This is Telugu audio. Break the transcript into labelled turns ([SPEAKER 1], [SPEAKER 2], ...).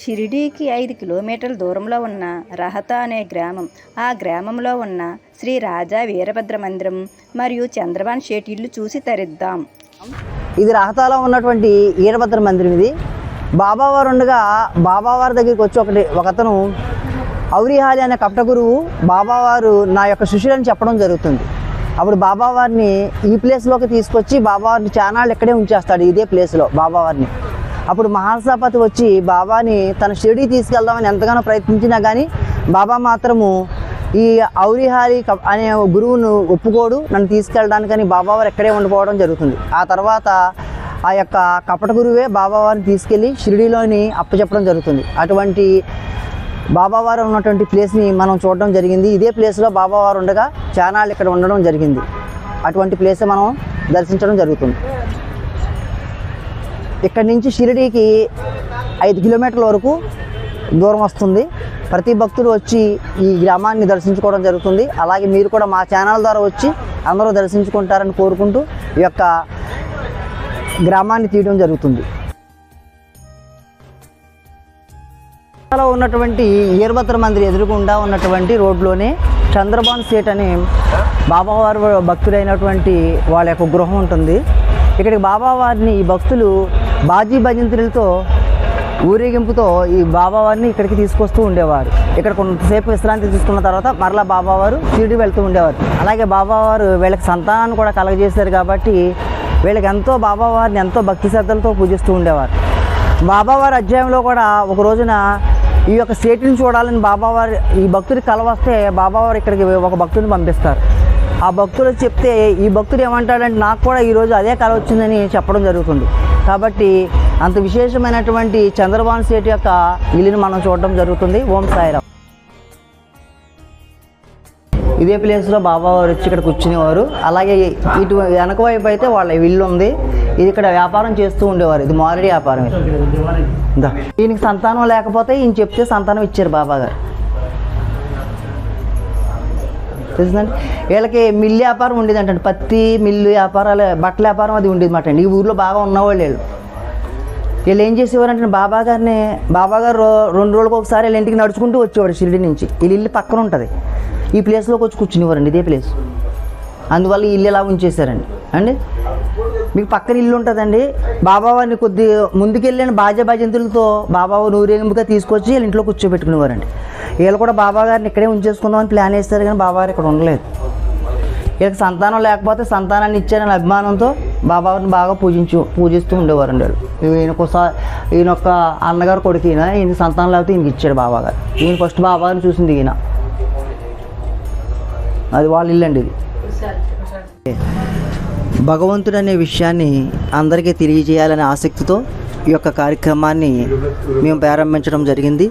[SPEAKER 1] షిరిడీకి 5 కిలోమీటర్ల దూరంలో ఉన్న రహతా అనే గ్రామం. ఆ గ్రామంలో ఉన్న శ్రీ రాజా వీరభద్ర మందిరం మరియు చంద్రబాన్ షేట్ ఇల్లు చూసి తరిద్దాం.
[SPEAKER 2] ఇది రహతాలో ఉన్నటువంటి వీరభద్ర మందిరం. ఇది బాబావారు ఉండగా బాబావారి దగ్గరికి వచ్చి ఒకతను ఔరిహాలి అనే కపట గురువు బాబావారు నా యొక్క శిష్యులని చెప్పడం జరుగుతుంది. అప్పుడు బాబావారిని ఈ ప్లేస్లోకి తీసుకొచ్చి బాబావారిని చానాళ్ళు ఇక్కడే ఉంచేస్తాడు, ఇదే ప్లేస్లో బాబావారిని. అప్పుడు మహాసభపతి వచ్చి బాబాని తన షిరిడీకి తీసుకెళ్దామని ఎంతగానో ప్రయత్నించినా కానీ బాబా మాత్రము ఈ ఔరిహాలి అనే గురువును ఒప్పుకోడు నన్ను తీసుకెళ్ళడానికని బాబావారు ఎక్కడే ఉండిపోవడం జరుగుతుంది. ఆ తర్వాత ఆ యొక్క కపట గురువే బాబావారిని తీసుకెళ్ళి షిరిడీలోని అప్పచెప్పడం జరుగుతుంది. అటువంటి బాబావారు ఉన్నటువంటి ప్లేస్ని మనం చూడడం జరిగింది. ఇదే ప్లేస్లో బాబావారు ఉండగా చానాళ్ళు ఇక్కడ ఉండడం జరిగింది. అటువంటి ప్లేస్ మనం దర్శించడం జరుగుతుంది. ఇక్కడి నుంచి షిరిడీకి 5 కిలోమీటర్ల వరకు దూరం వస్తుంది. ప్రతి భక్తులు వచ్చి ఈ గ్రామాన్ని దర్శించుకోవడం జరుగుతుంది. అలాగే మీరు కూడా మా ఛానల్ ద్వారా వచ్చి అందరూ దర్శించుకుంటారని కోరుకుంటూ ఈ యొక్క గ్రామాన్ని తీయడం జరుగుతుంది. ఉన్నటువంటి వీరభద్ర మందిర్ ఎదురుగుండా ఉన్నటువంటి రోడ్లోనే చంద్రబాన్ షేట్ అనే బాబావారి భక్తులైనటువంటి వాళ్ళ యొక్క గృహం ఉంటుంది. ఇక్కడికి బాబావారిని ఈ భక్తులు బాజీ భజంత్రులతో ఊరేగింపుతో ఈ బాబావారిని ఇక్కడికి తీసుకొస్తూ ఉండేవారు. ఇక్కడ కొంతసేపు విశ్రాంతి తీసుకున్న తర్వాత మరలా బాబావారు షిరిడీ వెళ్తూ ఉండేవారు. అలాగే బాబావారు వీళ్ళకి సంతానాన్ని కూడా కలగజేశారు కాబట్టి వీళ్ళకి బాబావారిని ఎంతో భక్తి శ్రద్ధలతో పూజిస్తూ ఉండేవారు. బాబావారి అధ్యాయంలో కూడా ఒక రోజున ఈ యొక్క సేటుని చూడాలని బాబావారి ఈ భక్తుడి కల వస్తే బాబావారు ఇక్కడికి ఒక భక్తుడిని పంపిస్తారు. ఆ భక్తుడు చెప్తే ఈ భక్తుడు ఏమంటాడంటే నాకు కూడా ఈరోజు అదే కల వచ్చిందని చెప్పడం జరుగుతుంది. కాబట్టి అంత విశేషమైనటువంటి చంద్రబాన్ షేట్ యొక్క ఇల్లుని మనం చూడడం జరుగుతుంది. ఓం సాయిరామ్. ఇదే ప్లేస్లో బాబావారు వచ్చి ఇక్కడ కూర్చునేవారు. అలాగే ఇటు వెనక వైపు అయితే వాళ్ళ ఇల్లు ఉంది. ఇది ఇక్కడ వ్యాపారం చేస్తూ ఉండేవారు. ఇది మామిడి వ్యాపారం. దీనికి సంతానం లేకపోతే ఈయన చెప్తే సంతానం ఇచ్చారు బాబాగారు. తెలుసుందండి. వీళ్ళకి మిల్లు వ్యాపారం ఉండేది అంటే పత్తి మిల్లు వ్యాపారాలు, బట్టల వ్యాపారం అది ఉండేది మాట అండి. ఈ ఊర్లో బాగా ఉన్నవాళ్ళు వీళ్ళు ఏం చేసేవారంటే బాబాగారు 2 రోజులకు ఒకసారి వీళ్ళ ఇంటికి నడుచుకుంటూ వచ్చేవాడు షిరిడి నుంచి. వీళ్ళ ఇల్లు పక్కన ఉంటుంది. ఈ ప్లేస్లోకి వచ్చి కూర్చునేవారండి, ఇదే ప్లేస్. అందువల్ల ఈ ఇల్లు ఎలా ఉంచేశారండి అండి. మీకు పక్కన ఇల్లు ఉంటుందండి. బాబావారిని కొద్ది ముందుకెళ్ళిన బాజా భజంతులతో బాబావారు ఊరేగింపుగా తీసుకొచ్చి వీళ్ళ ఇంట్లో కూర్చోబెట్టుకునేవారండి. వీళ్ళు కూడా బాబాగారిని ఇక్కడే ఉంచేసుకుందామని ప్లాన్ వేస్తారు కానీ బాబాగారు ఇక్కడ ఉండలేదు. వీళ్ళకి సంతానం లేకపోతే సంతానాన్ని ఇచ్చారని అభిమానంతో బాబావారిని బాగా పూజిస్తూ ఉండేవారండి వాళ్ళు. ఈయనొక్క అన్నగారు కొడుకు ఈయన సంతానం లేకపోతే ఈయనకి ఇచ్చాడు బాబాగారు. ఈయన ఫస్ట్ బాబాగారిని చూసింది ఈయన. అది వాళ్ళ ఇల్లు అండి. ఇది భగవంతుడు అనే విషయాన్ని అందరికీ తెలియజేయాలనే ఆసక్తితో ఈ యొక్క కార్యక్రమాన్ని మేము ప్రారంభించడం జరిగింది.